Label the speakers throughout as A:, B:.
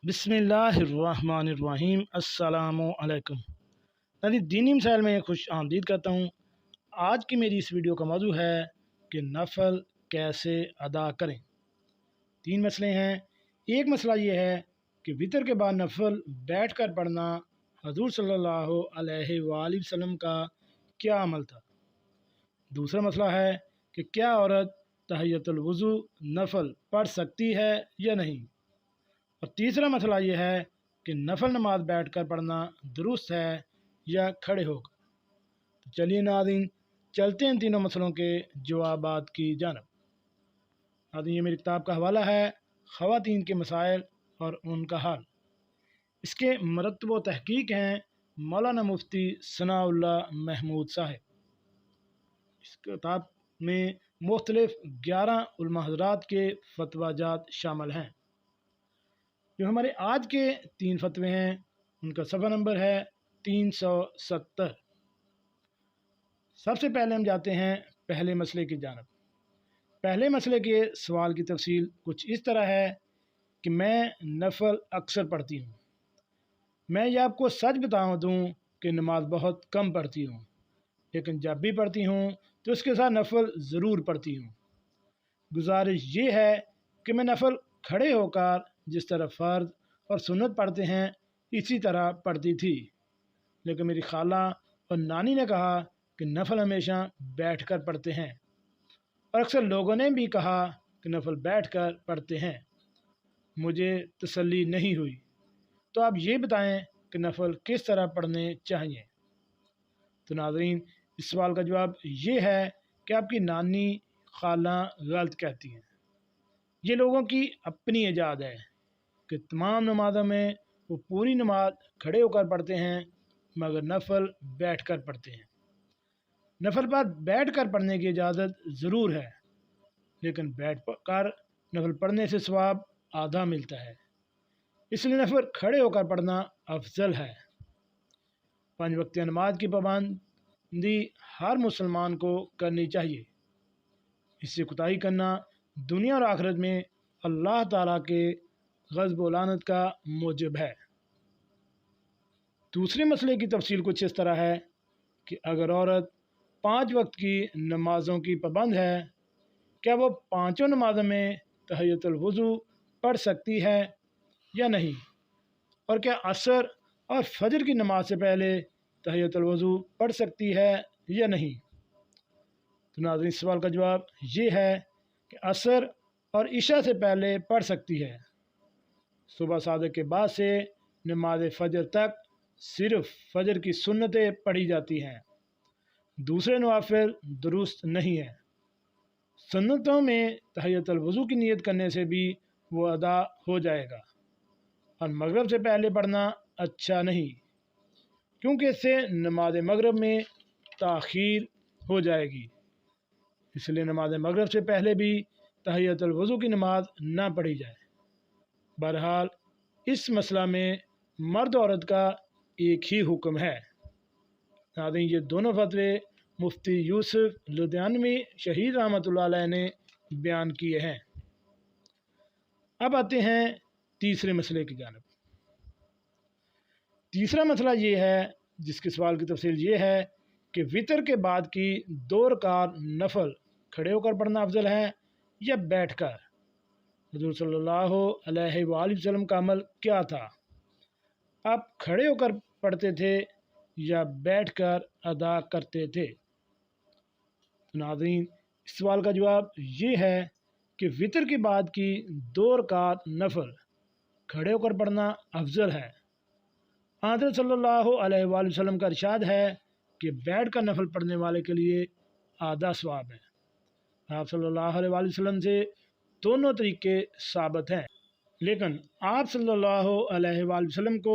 A: बिस्मिल्लाहिर्रहमानिर्रहीम। अस्सलामु अलैकुम। नाज़रीन, दीनी मसाइल में खुश आमदीद करता हूँ। आज की मेरी इस वीडियो का मौजू है कि नफ़ल कैसे अदा करें। 3 मसले हैं। एक मसला ये है कि वितर के बाद नफ़ल बैठ कर पढ़ना हज़ूर सल्लल्लाहु अलैहि वसल्लम का क्या अमल था। दूसरा मसला है कि क्या औरत तहियतुल वुज़ू नफ़ल पढ़ सकती है या नहीं। और तीसरा मसला ये है कि नफल नमाज बैठ कर पढ़ना दुरुस्त है या खड़े होकर। तो चलिए नाज़रीन, चलते हैं तीनों मसलों के जवाबात की जानब। नाज़रीन, ये मेरी किताब का हवाला है, ख़वातीन के मसाइल और उनका हल। इसके मरतब व तहकीक हैं मौलाना मुफ्ती सनाउल्लाह महमूद साहब। इस किताब में मुख्तलिफ 11 उलमा हज़रात के फतवाजात शामिल हैं। जो हमारे आज के 3 फतवे हैं उनका सफ़ा नंबर है 370। सबसे पहले हम जाते हैं पहले मसले की जानब। पहले मसले के सवाल की तफसील कुछ इस तरह है कि मैं नफ़ल अक्सर पढ़ती हूँ। मैं ये आपको सच बता दूँ कि नमाज बहुत कम पढ़ती हूँ, लेकिन जब भी पढ़ती हूँ तो उसके साथ नफ़ल ज़रूर पढ़ती हूँ। गुजारिश ये है कि मैं नफ़ल खड़े होकर जिस तरह फ़र्ज और सुन्नत पढ़ते हैं इसी तरह पढ़ती थी, लेकिन मेरी खाला और नानी ने कहा कि नफ़ल हमेशा बैठ कर पढ़ते हैं, और अक्सर लोगों ने भी कहा कि नफ़ल बैठ कर पढ़ते हैं। मुझे तसल्ली नहीं हुई, तो आप ये बताएं कि नफ़ल किस तरह पढ़ने चाहिए। तो नाज़रीन, इस सवाल का जवाब ये है कि आपकी नानी खाला गलत कहती हैं। ये लोगों की अपनी इजाद है कि तमाम नमाज़ों में वो पूरी नमाज खड़े होकर पढ़ते हैं, मगर नफ़ल बैठ कर पढ़ते हैं। नफ़ल पर बैठ कर पढ़ने की इजाज़त ज़रूर है, लेकिन बैठ कर नफ़ल पढ़ने से सवाब आधा मिलता है, इसलिए नफ़ल खड़े होकर पढ़ना अफजल है। 5 वक्त नमाज की पाबंदी हर मुसलमान को करनी चाहिए। इससे कोताही करना दुनिया और आखिरत में अल्लाह ताला के ग़ज़ब व लानत का मूजब है। दूसरे मसले की तफसील कुछ इस तरह है कि अगर औरत 5 वक्त की नमाज़ों की पाबंद है, क्या वो पाँचों नमाज़ों में तहियतुल वुज़ू पढ़ सकती है या नहीं, और क्या असर और फजर की नमाज से पहले तहियतुल वुज़ू पढ़ सकती है या नहीं। तो नाज़रीन, इस सवाल का जवाब ये है कि असर और इशा से पहले पढ़ सकती है। सुबह सादिक के बाद से नमाज फ़जर तक सिर्फ़ फ़जर की सुन्नतें पढ़ी जाती हैं, दूसरे नवाफिल दुरुस्त नहीं है। सुन्नतों में तहियतुल वुज़ू की नियत करने से भी वो अदा हो जाएगा, और मगरिब से पहले पढ़ना अच्छा नहीं, क्योंकि इससे नमाज मगरिब में ताख़ीर हो जाएगी। इसलिए नमाज मगरिब से पहले भी तहियतुल वुज़ू की नमाज ना पढ़ी जाए। बहरहाल इस मसला में मर्द औरत का एक ही हुक्म है। नाज़रीन, ये दोनों फतवे मुफ्ती यूसुफ लुधियानवी शहीद रहमतुल्लाह अलैह ने बयान किए हैं। अब आते हैं तीसरे मसले की जानब। तीसरा मसला ये है, जिसके सवाल की तफसील ये है कि वितर के बाद की 2 रकात नफल खड़े होकर पढ़ना अफजल है या बैठ कर। हुज़ूर सल्लल्लाहु अलैहि वसल्लम का अमल क्या था। आप खड़े होकर पढ़ते थे या बैठ कर अदा करते थे। तो नाज़रीन, इस सवाल का जवाब ये है कि वितर के बाद की 2 रकात नफल खड़े होकर पढ़ना अफजल है। हज़रत सल्लल्लाहु अलैहि वसल्लम का इरशाद है कि बैठ कर नफल पढ़ने वाले के लिए आधा सवाब है। आप सल्लल्लाहु अलैहि वसल्लम से दोनों तरीके साबित हैं, लेकिन आप सल्लल्लाहु अलैहि वसल्लम को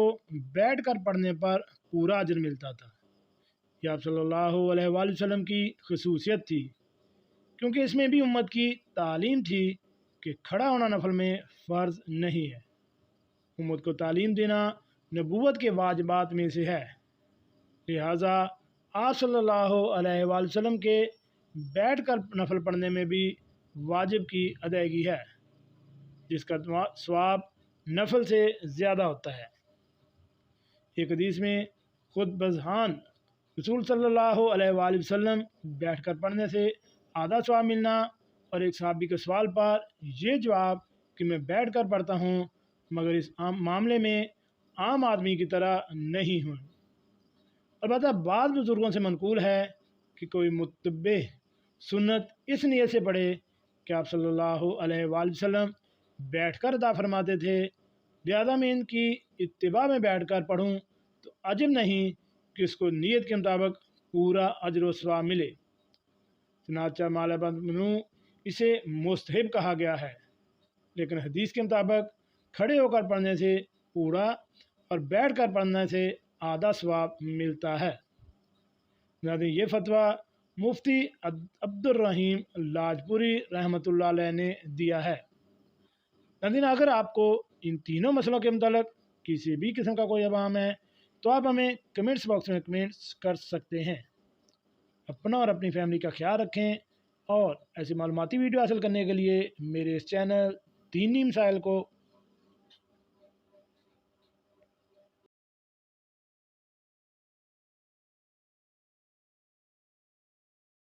A: बैठ कर पढ़ने पर पूरा अजर मिलता था। यह आप सल्लल्लाहु अलैहि वसल्लम की खसूसियत थी, क्योंकि इसमें भी उम्मत की तालीम थी कि खड़ा होना नफल में फ़र्ज़ नहीं है। उम्मत को तालीम देना नबूवत के वाजिबात में से है। लिहाजा आप सल्लल्लाहु अलैहि वसल्लम के बैठ कर नफल पढ़ने में भी वाजिब की अदायगी है, जिसका सवाब نفل سے زیادہ ہوتا ہے۔ ایک حدیث میں خود بذہان رسول صلی اللہ علیہ وآلہ وسلم بیٹھ کر پڑھنے سے آدھا ثواب ملنا، اور ایک صحابی کے سوال پر یہ جواب کہ میں بیٹھ کر پڑھتا ہوں مگر اس معاملے میں عام آدمی کی طرح نہیں ہوں۔ البتہ بعض بزرگوں سے منقول ہے کہ کوئی متبع سنت اس نیت سے پڑھے کہ آپ صلی اللہ علیہ وآلہ وسلم بیٹھ کر ادا فرماتے تھے، لہذا میں ان کی اتباع میں بیٹھ کر پڑھوں تو عجب نہیں کہ اس کو نیت کے مطابق پورا اجر و ثواب ملے۔ چنانچہ مال بنو اسے مستحب کہا گیا ہے، لیکن حدیث کے مطابق کھڑے ہو کر پڑھنے سے پورا اور بیٹھ کر پڑھنے سے آدھا ثواب ملتا ہے۔ یہ فتویٰ مفتی عبد الرحیم لاجپوری رحمۃ اللہ علیہ نے دیا ہے۔ اگر آپ کو ان تینوں مسئلوں کے متعلق کسی بھی قسم کا کوئی ابہام ہے تو آپ ہمیں کمنٹس باکس میں کمنٹس کر سکتے ہیں۔ اپنا اور اپنی فیملی کا خیال رکھیں، اور ایسی معلوماتی ویڈیو حاصل کرنے کے لیے میرے اس چینل دینی مسائل کو